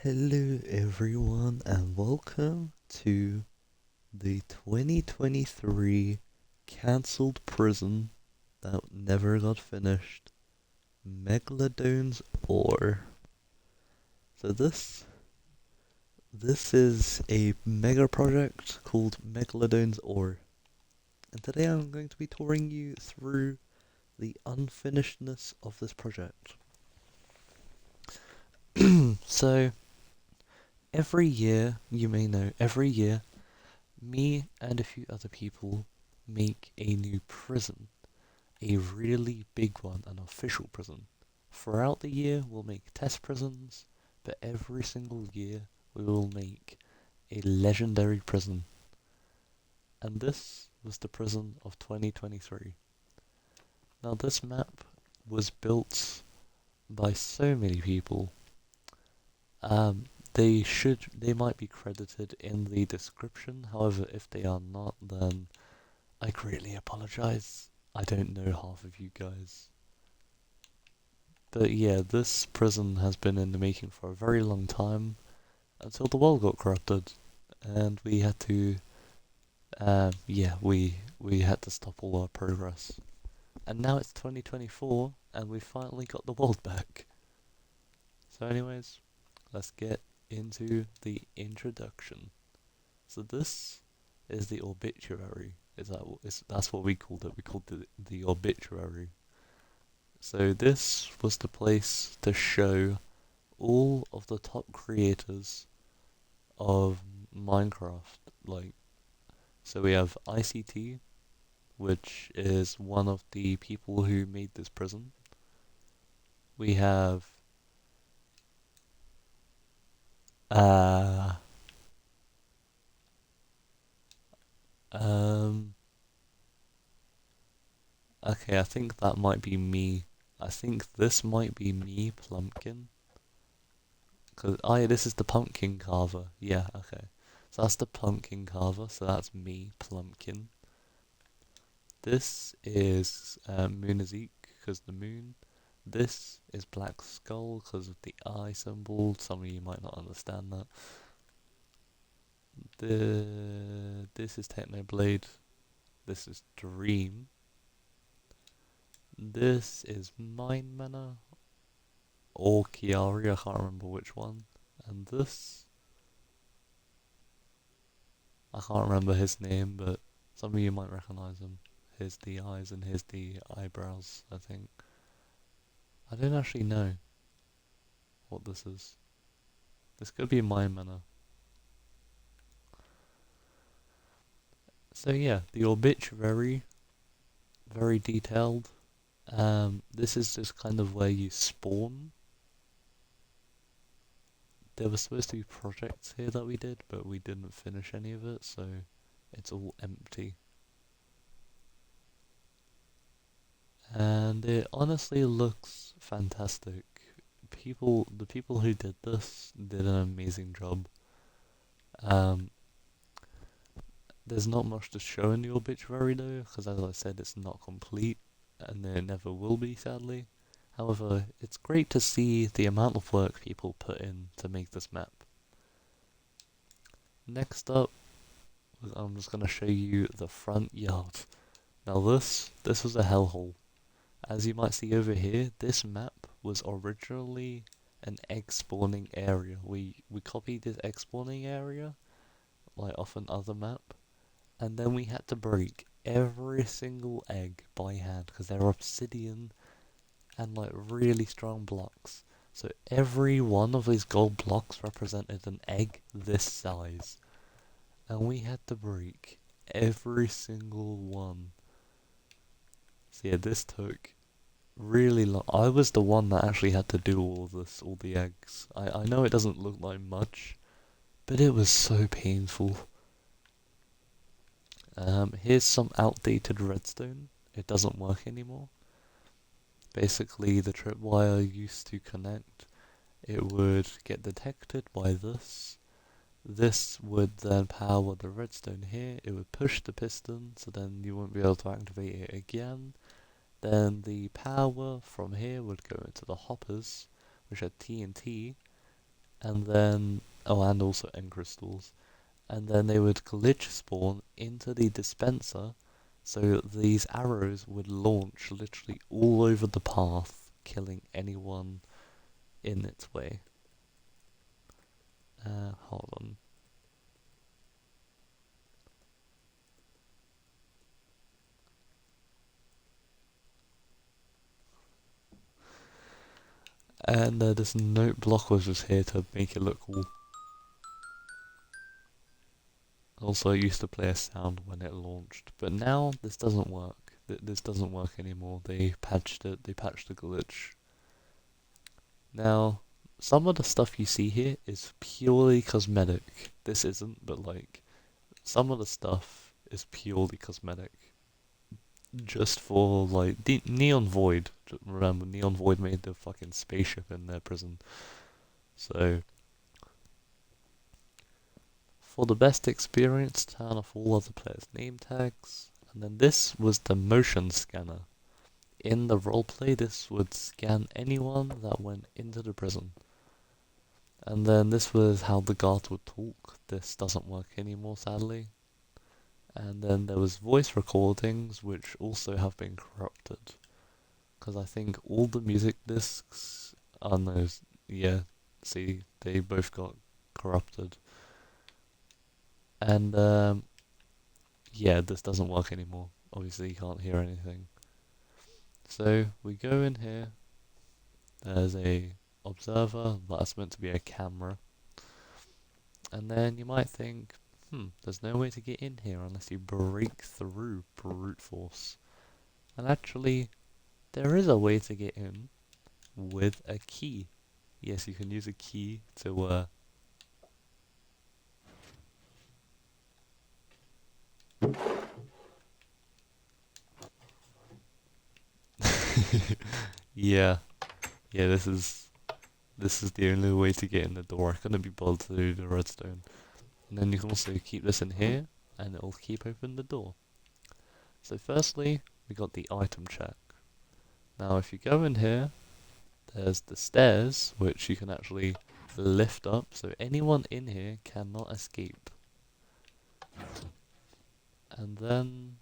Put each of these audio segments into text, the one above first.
Hello everyone and welcome to the 2023 cancelled prison that never got finished, Megladone's Ore. So this is a mega project called Megladone's Ore, and today I'm going to be touring you through the unfinishedness of this project. So every year, you may know, every year me and a few other people make a new prison, a really big one, an official prison. Throughout the year, we'll make test prisons, but every single year, we will make a legendary prison. And this was the prison of 2023. Now, this map was built by so many people. They might be credited in the description. However, if they are not, then I greatly apologize. I don't know half of you guys. But yeah, this prison has been in the making for a very long time, until the world got corrupted, and we had to, we had to stop all our progress. And now it's 2024, and we finally got the world back. So anyways, let's get into the introduction. So this is the obituary. That's what we called it. We called it the obituary. So this was the place to show all of the top creators of Minecraft. So we have IcyTea, which is one of the people who made this prison. We have uh um okay, I think that might be me. I think this might be me, Plumpkin. This is the pumpkin carver. Yeah, okay. So that's the pumpkin carver, so that's me, Plumpkin. This is Moonazik, because the moon. This is Black Skull, because of the eye symbol. Some of you might not understand that. This is Technoblade. This is Dream. This is Mind Mana, or Kiari, I can't remember which one. And this, I can't remember his name, but some of you might recognize him. Here's the eyes and here's the eyebrows, I think. I don't actually know what this is. This could be Mind Mana. So yeah, the obituary, very detailed. This is just kind of where you spawn. There were supposed to be projects here that we did, but we didn't finish any of it, so it's all empty. And it honestly looks fantastic. The people who did this did an amazing job. Um, there's not much to show in the obituary though, because as I said, it's not complete, and there never will be, sadly. However, it's great to see the amount of work people put in to make this map. Next up, I'm just going to show you the front yard. Now this was a hellhole. As you might see over here, this map was originally an egg spawning area. We copied this egg spawning area, like off another map, and then we had to break every single egg by hand, because they're obsidian and like really strong blocks. So every one of these gold blocks represented an egg this size. And we had to break every single one. So yeah, this took really long. I was the one that actually had to do all this, all the eggs. I know it doesn't look like much, but it was so painful. Here's some outdated redstone. It doesn't work anymore. Basically, the tripwire used to connect. It would get detected by this. This would then power the redstone here. It would push the piston, so then you wouldn't be able to activate it again. Then the power from here would go into the hoppers, which are TNT, and then, oh, and also end crystals. And then they would glitch spawn into the dispenser, so these arrows would launch literally all over the path, killing anyone in its way. Hold on. And this note block was just here to make it look cool. Also, I used to play a sound when it launched, but now this doesn't work. This doesn't work anymore. They patched it. They patched the glitch. Now, some of the stuff you see here is purely cosmetic. This isn't, but like, some of the stuff is purely cosmetic. Just for like Neon Void. Remember, Neon Void made the fucking spaceship in their prison. So, for the best experience, turn off all other players' name tags. And then this was the motion scanner. In the roleplay, this would scan anyone that went into the prison. And then this was how the guards would talk. This doesn't work anymore, sadly. And then there was voice recordings, which also have been corrupted. Because I think all the music discs on those, yeah, see, they both got corrupted. And, yeah, this doesn't work anymore. Obviously, you can't hear anything. So, we go in here. There's a observer, that's meant to be a camera. And then you might think, there's no way to get in here unless you break through brute force. And actually, there is a way to get in with a key. Yes, you can use a key to, yeah, this is the only way to get in the door. I couldn't be bothered to do the redstone. And then you can also keep this in here, and it'll keep open the door. So firstly, we got the item check. Now if you go in here, there's the stairs, which you can actually lift up, so anyone in here cannot escape. And then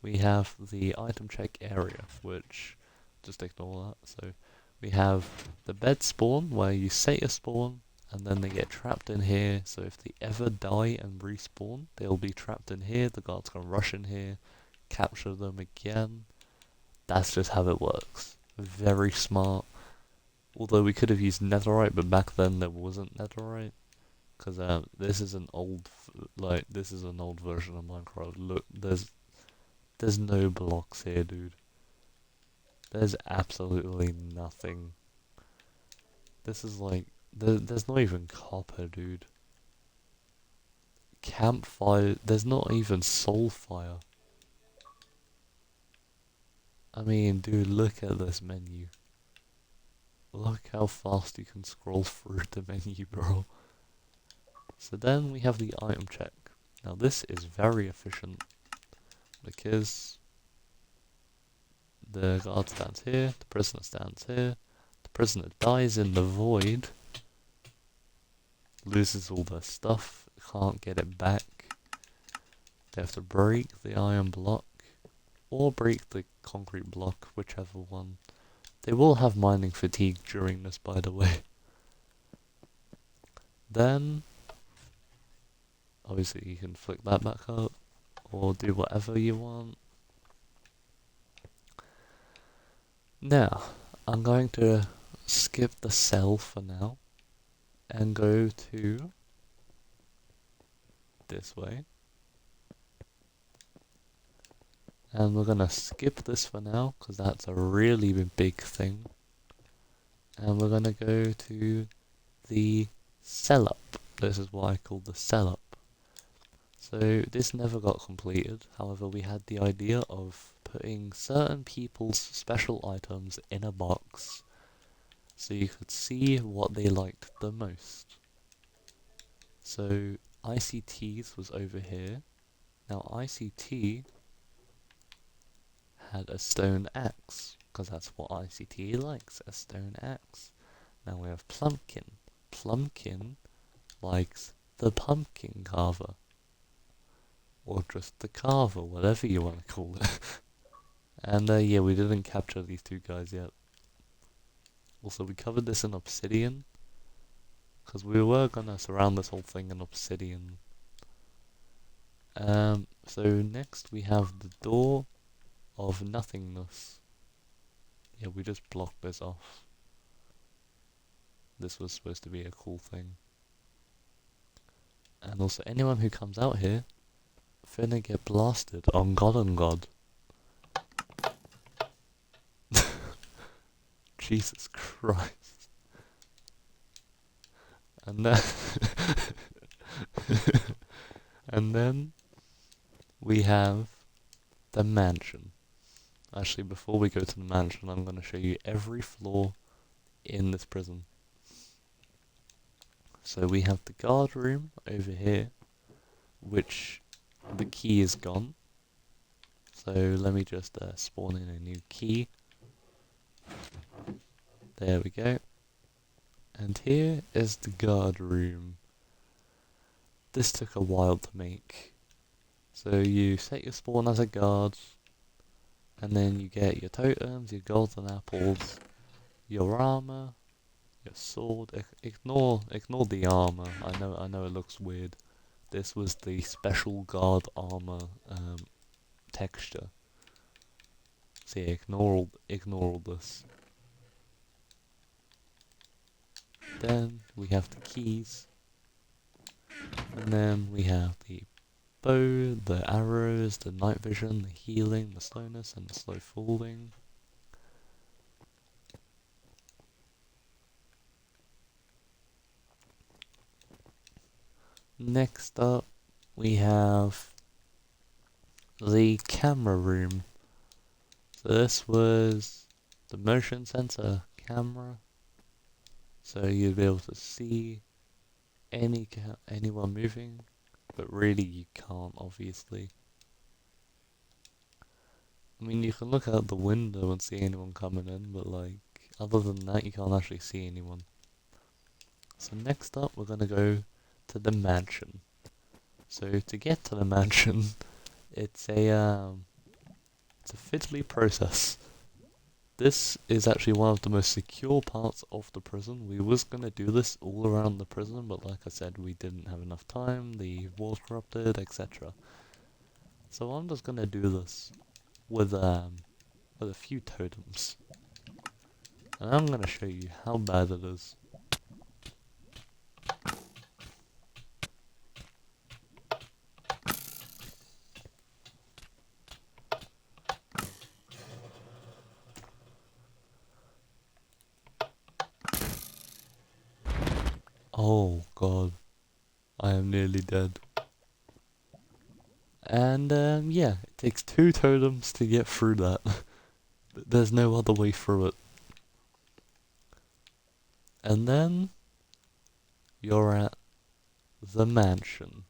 we have the item check area, which, just ignore that. So we have the bed spawn, where you set your spawn, and then they get trapped in here, so if they ever die and respawn, they'll be trapped in here, the guards can rush in here, capture them again. That's just how it works. Very smart. Although we could have used netherite, but back then there wasn't netherite. Because this is an old, this is an old version of Minecraft. Look, there's no blocks here, dude. There's absolutely nothing. This is like, there's not even copper, dude. Campfire, there's not even soul fire. I mean, dude, look at this menu. Look how fast you can scroll through the menu, bro. So then we have the item check. Now this is very efficient because the guard stands here, the prisoner stands here, the prisoner dies in the void, loses all their stuff, can't get it back. They have to break the iron block or break the concrete block, whichever one. They will have mining fatigue during this, by the way. Then, obviously you can flick that back up, or do whatever you want. Now, I'm going to skip the cell for now, and go to this way. And we're gonna skip this for now, because that's a really big thing. And we're gonna go to the cell up. This is what I call the cell up. So this never got completed, however we had the idea of putting certain people's special items in a box, so you could see what they liked the most. So IcyTea's was over here. Now IcyTea had a stone axe, because that's what IcyTea likes, a stone axe. Now we have Plumpkin. Plumpkin likes the pumpkin carver. Or just the carver, whatever you want to call it. And yeah, we didn't capture these two guys yet. Also, we covered this in obsidian. Because we were gonna surround this whole thing in obsidian. So next we have the door of nothingness. Yeah, we just blocked this off. This was supposed to be a cool thing. And also anyone who comes out here, finna get blasted on God and God. Jesus Christ. And then and then we have the mansion. Actually, before we go to the mansion, I'm going to show you every floor in this prison. So we have the guard room over here, which the key is gone. So let me just spawn in a new key. There we go. And here is the guard room. This took a while to make. So you set your spawn as a guard, and then you get your totems, your golden apples, your armor, your sword. Ignore the armor. I know it looks weird. This was the special guard armor texture. So yeah, ignore all this. Then we have the keys, and then we have the bow, the arrows, the night vision, the healing, the slowness, and the slow falling. Next up, we have the camera room. So this was the motion sensor camera. So you'd be able to see anyone moving, but really you can't, obviously. I mean, you can look out the window and see anyone coming in, but like, other than that, you can't actually see anyone. So next up, we're gonna go to the mansion. So to get to the mansion, it's a fiddly process. This is actually one of the most secure parts of the prison. We was gonna do this all around the prison, but like I said, we didn't have enough time, the walls corrupted, etc. So I'm just gonna do this with a few totems. And I'm gonna show you how bad it is. Oh god, I am nearly dead. And yeah, it takes 2 totems to get through that. There's no other way through it. And then you're at the mansion.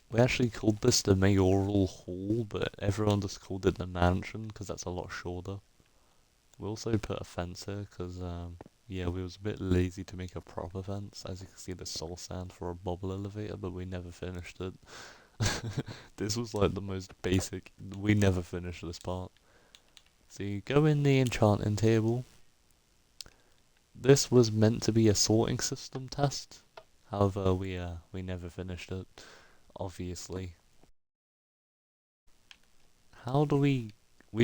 We actually called this the mayoral hall, but everyone just called it the mansion because that's a lot shorter. We also put a fence here because yeah, we was a bit lazy to make a proper fence. As you can see, the soul sand for a bubble elevator, but we never finished it. This was like the most basic. We never finished this part. So you go in the enchanting table. This was meant to be a sorting system test. However, we never finished it, obviously. How do we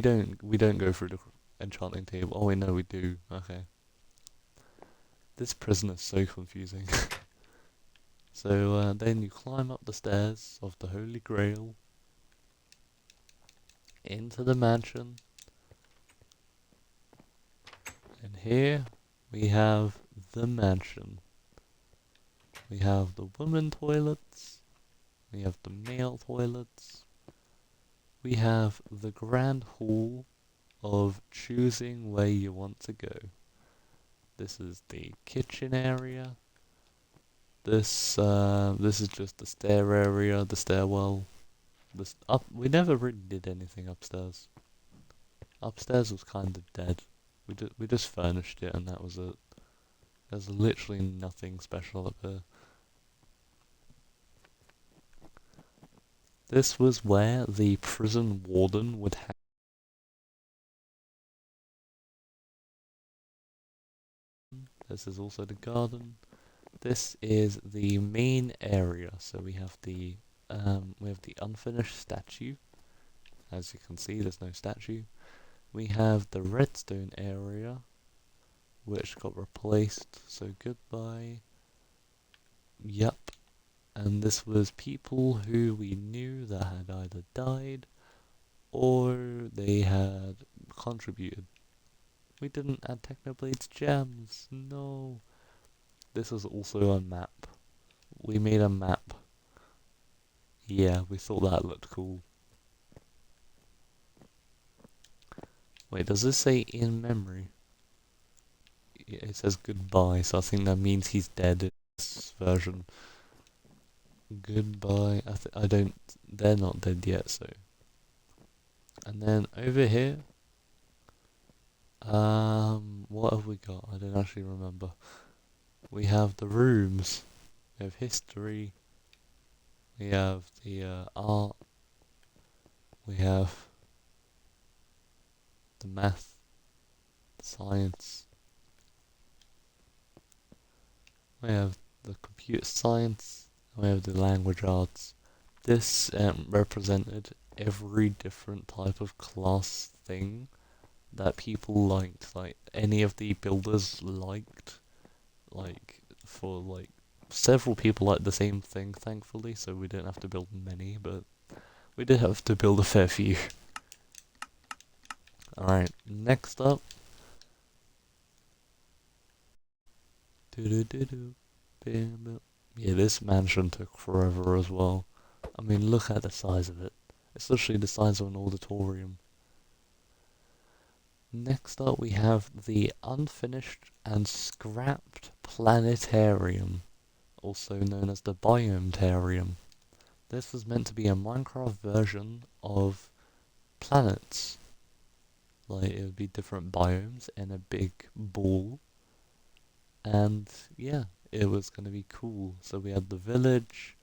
don't go through the enchanting table. Oh wait, no, we do. Okay. This prison is so confusing. So then you climb up the stairs of the Holy Grail into the mansion, and here we have the mansion. We have the women toilets, we have the male toilets, we have the grand hall of choosing where you want to go. This is the kitchen area. This is just the stair area, the stairwell. We never really did anything upstairs. Upstairs was kind of dead. We just furnished it and that was it. There's literally nothing special up here. This was where the prison warden would have. This is also the garden. This is the main area. So we have the unfinished statue. As you can see, there's no statue. We have the redstone area, which got replaced. So goodbye. Yup. And this was people who we knew that had either died or they had contributed. We didn't add Technoblade's gems. No. This was also a map. We made a map. Yeah, we thought that looked cool. Wait, does this say in memory? Yeah, it says goodbye, so I think that means he's dead in this version. Goodbye. I don't. They're not dead yet, so. And then over here, what have we got? I don't actually remember. We have the rooms. We have history. We have the art. We have the math, science. We have the computer science. We have the language arts. This represented every different type of class thing that people liked. Like any of the builders liked. Like for like several people liked the same thing, thankfully, so we didn't have to build many, but we did have to build a fair few. Alright, next up. Yeah, this mansion took forever as well. I mean, look at the size of it. It's literally the size of an auditorium. Next up we have the unfinished and scrapped planetarium, also known as the Biometarium. This was meant to be a Minecraft version of planets. Like, it would be different biomes in a big ball. And yeah, it was going to be cool. So we had the village,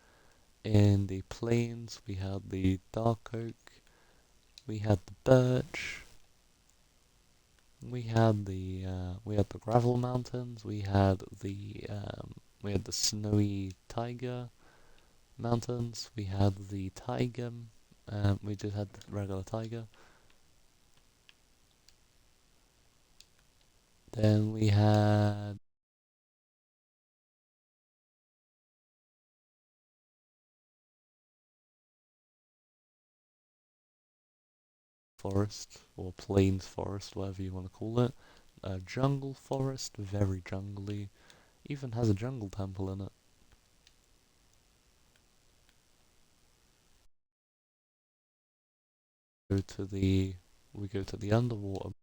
in the plains we had the dark oak, we had the birch, we had the gravel mountains, we had the snowy taiga mountains, we had the taiga, we just had the regular taiga. Then we had forest, or plains forest, whatever you want to call it. Jungle forest, very jungly, even has a jungle temple in it. We go to the underwater.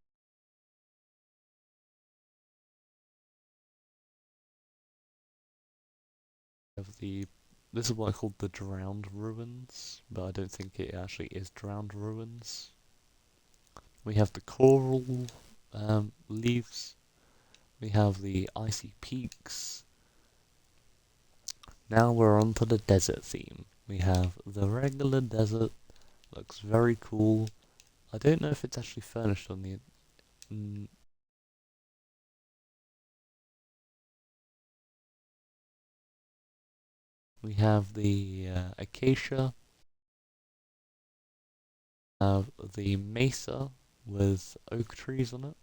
This is what I call the drowned ruins, but I don't think it actually is drowned ruins. We have the coral leaves. We have the icy peaks. Now we're on to the desert theme. We have the regular desert. Looks very cool. I don't know if it's actually furnished on the. We have the acacia. Have the mesa with oak trees on it.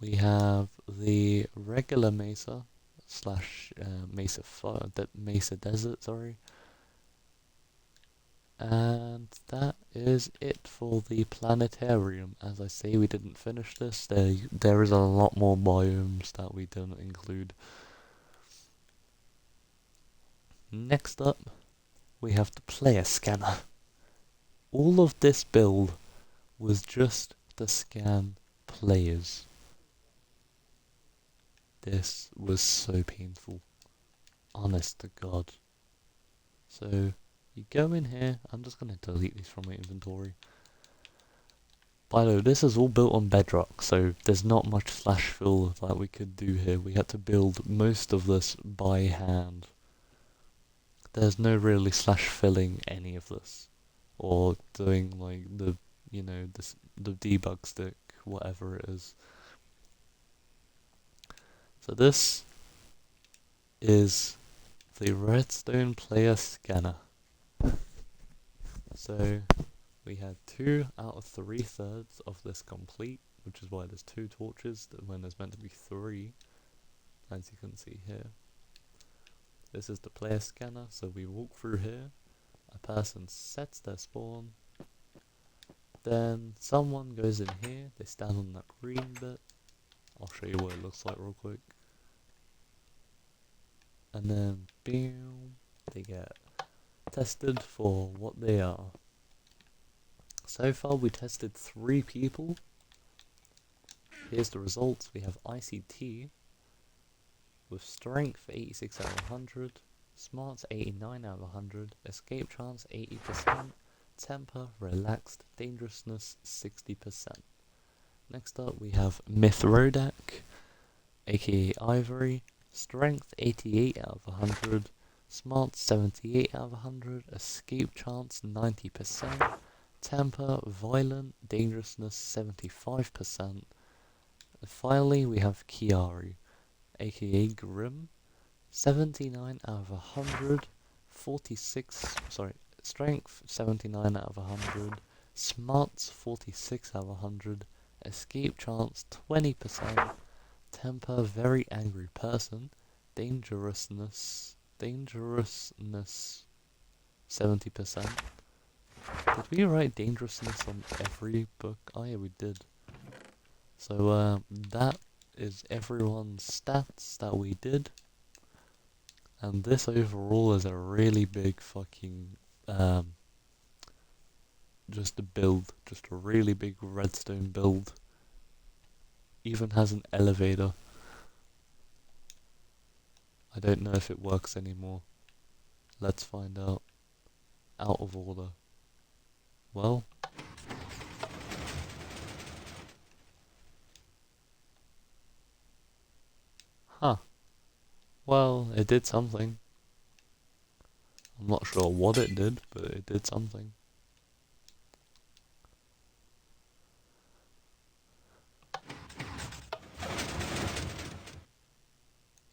We have the regular mesa slash mesa desert, sorry. And that is it for the planetarium. As I say, we didn't finish this. There is a lot more biomes that we didn't include. Next up, we have the player scanner. All of this build was just to scan players. This was so painful. Honest to God. So, you go in here. I'm just going to delete these from my inventory. By the way, this is all built on bedrock, so there's not much slash fill that we could do here. We had to build most of this by hand. There's no really slash filling any of this, or doing like the, you know, the debug stick, whatever it is. So this is the redstone player scanner. So we had 2 out of 3/3 of this complete, which is why there's 2 torches when there's meant to be 3, as you can see here. This is the player scanner, so we walk through here, a person sets their spawn, then someone goes in here, they stand on that green bit. I'll show you what it looks like real quick. And then, boom, they get tested for what they are. So far we tested 3 people. Here's the results. We have IcyTea with strength 86 out of 100, smarts 89 out of 100, escape chance 80%, temper, relaxed, dangerousness 60%. Next up we have Rodak, aka Ivory, strength 88 out of 100, smarts 78 out of 100, escape chance 90%, temper, violent, dangerousness 75%. And finally we have Kiari, aka Grim, 79 out of 100, strength 79 out of 100, smarts 46 out of 100, escape chance 20%, temper, very angry person, dangerousness 70%. Did we write dangerousness on every book? Oh yeah, we did. So that is everyone's stats that we did. And this overall is a really big fucking just a really big redstone build. Even has an elevator. I don't know if it works anymore. Let's find out. Out of order. Well, huh. Well, it did something. I'm not sure what it did, but it did something.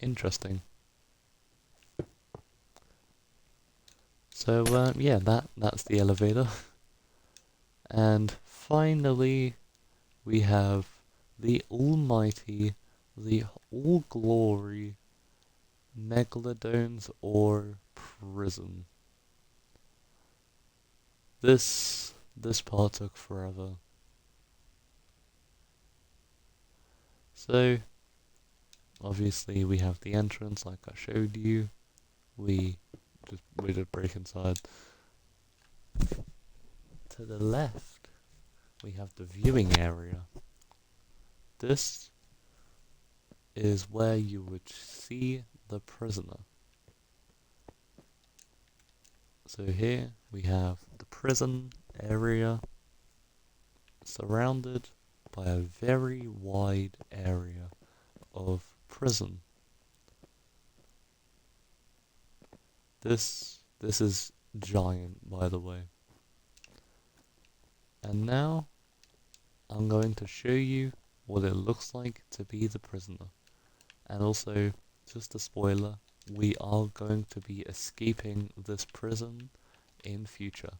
Interesting. So yeah, that's the elevator. And finally, we have the almighty, the all-glory Megladone's ore prison. This part took forever. So, obviously we have the entrance like I showed you. We just break inside. To the left, we have the viewing area. This is where you would see the prisoner. So here we have the prison area surrounded by a very wide area of prison. This is giant, by the way. And now I'm going to show you what it looks like to be the prisoner. And also, just a spoiler, we are going to be escaping this prison in future.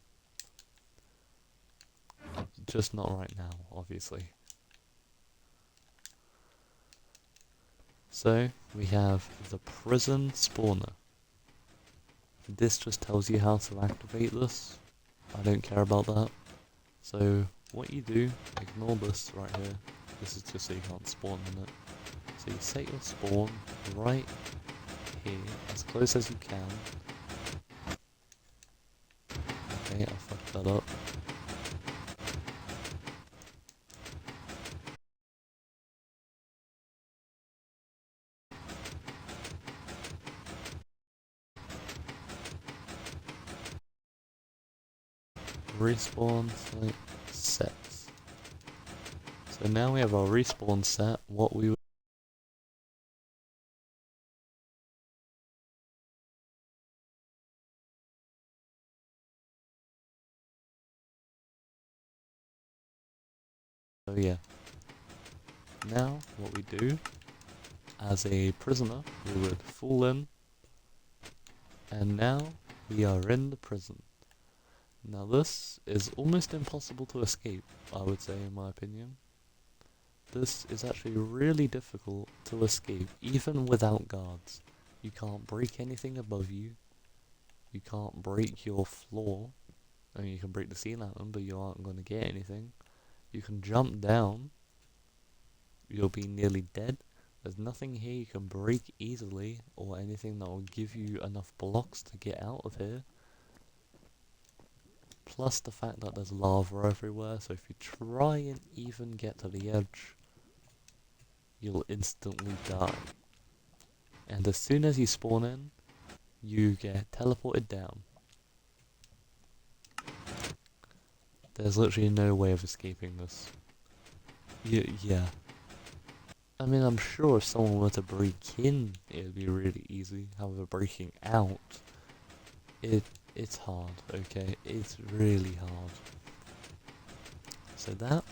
Just not right now, obviously. So, we have the prison spawner. This just tells you how to activate this. I don't care about that. So, what you do, ignore this right here. This is just so you can't spawn in it. So you set your spawn right here, as close as you can. Okay, I fucked that up. Respawn site set. So now we have our respawn set. What we So yeah. Now what we do, as a prisoner, we would fall in, and now we are in the prison. Now this is almost impossible to escape, I would say, in my opinion. This is actually really difficult to escape, even without guards. You can't break anything above you. You can't break your floor. I mean, you can break the ceiling at them, but you aren't going to get anything. You can jump down. You'll be nearly dead. There's nothing here you can break easily, or anything that will give you enough blocks to get out of here. Plus the fact that there's lava everywhere, so if you try and even get to the edge, you'll instantly die. And as soon as you spawn in, you get teleported down. There's literally no way of escaping this. Yeah. I mean, I'm sure if someone were to break in, it would be really easy. However, breaking out, it's hard, okay? It's really hard. So that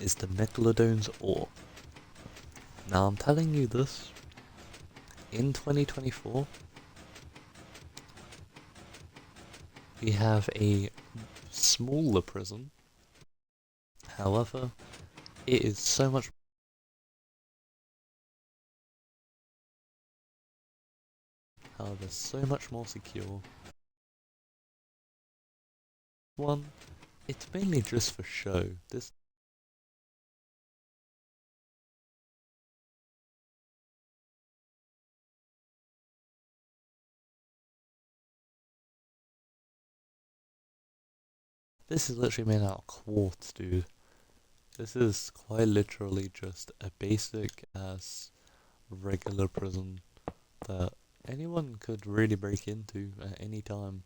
is the Megladone's ore. Now I'm telling you this, in 2024, we have a smaller prison. However, it is so much more secure. One, it's mainly just for show. This is literally made out of quartz, dude. This is quite literally just a basic ass regular prison that anyone could really break into at any time.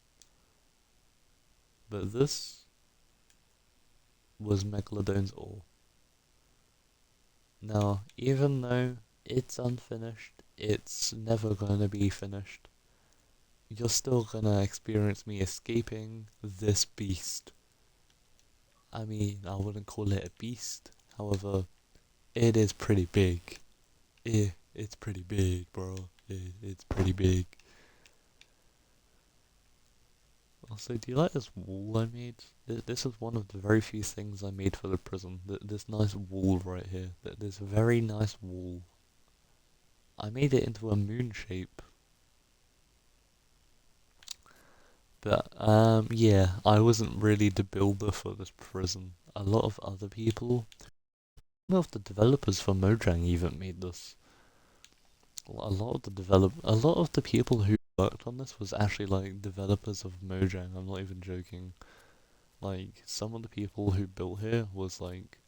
But this was Megladone's ore. Now, even though it's unfinished, it's never gonna be finished. You're still gonna experience me escaping this beast. I mean, I wouldn't call it a beast, however, it is pretty big. It's pretty big, bro. It's pretty big. Also, do you like this wall I made? This is one of the very few things I made for the prison. This nice wall right here. This very nice wall. I made it into a moon shape. But, yeah, I wasn't really the builder for this prison. A lot of other people, one of the developers for Mojang even made this. A lot of the people who worked on this was actually like developers of Mojang. I'm not even joking. Like, some of the people who built here was like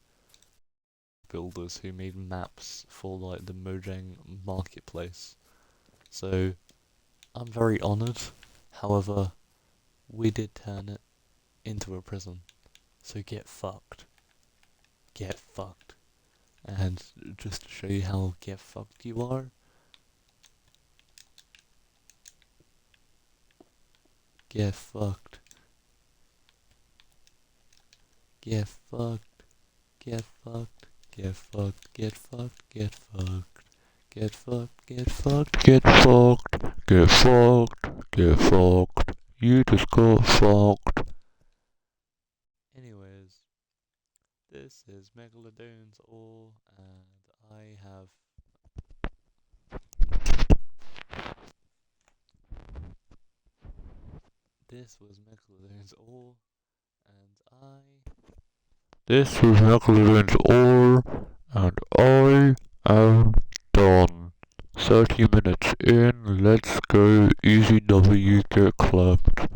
builders who made maps for like the Mojang marketplace. So, I'm very honoured. However, we did turn it into a prison. So get fucked. Get fucked. And just to show you how get fucked you are, get fucked. Get fucked. Get fucked. Get fucked. Get fucked. Get fucked. Get fucked. Get fucked. Get fucked. Get fucked. Get fucked. You just got fucked. Anyways, this is Megladone's ore, and I have this was Megladone's ore, This was Megladone's ore, and I am done. 30 minutes in, let's go, easy W, get clapped.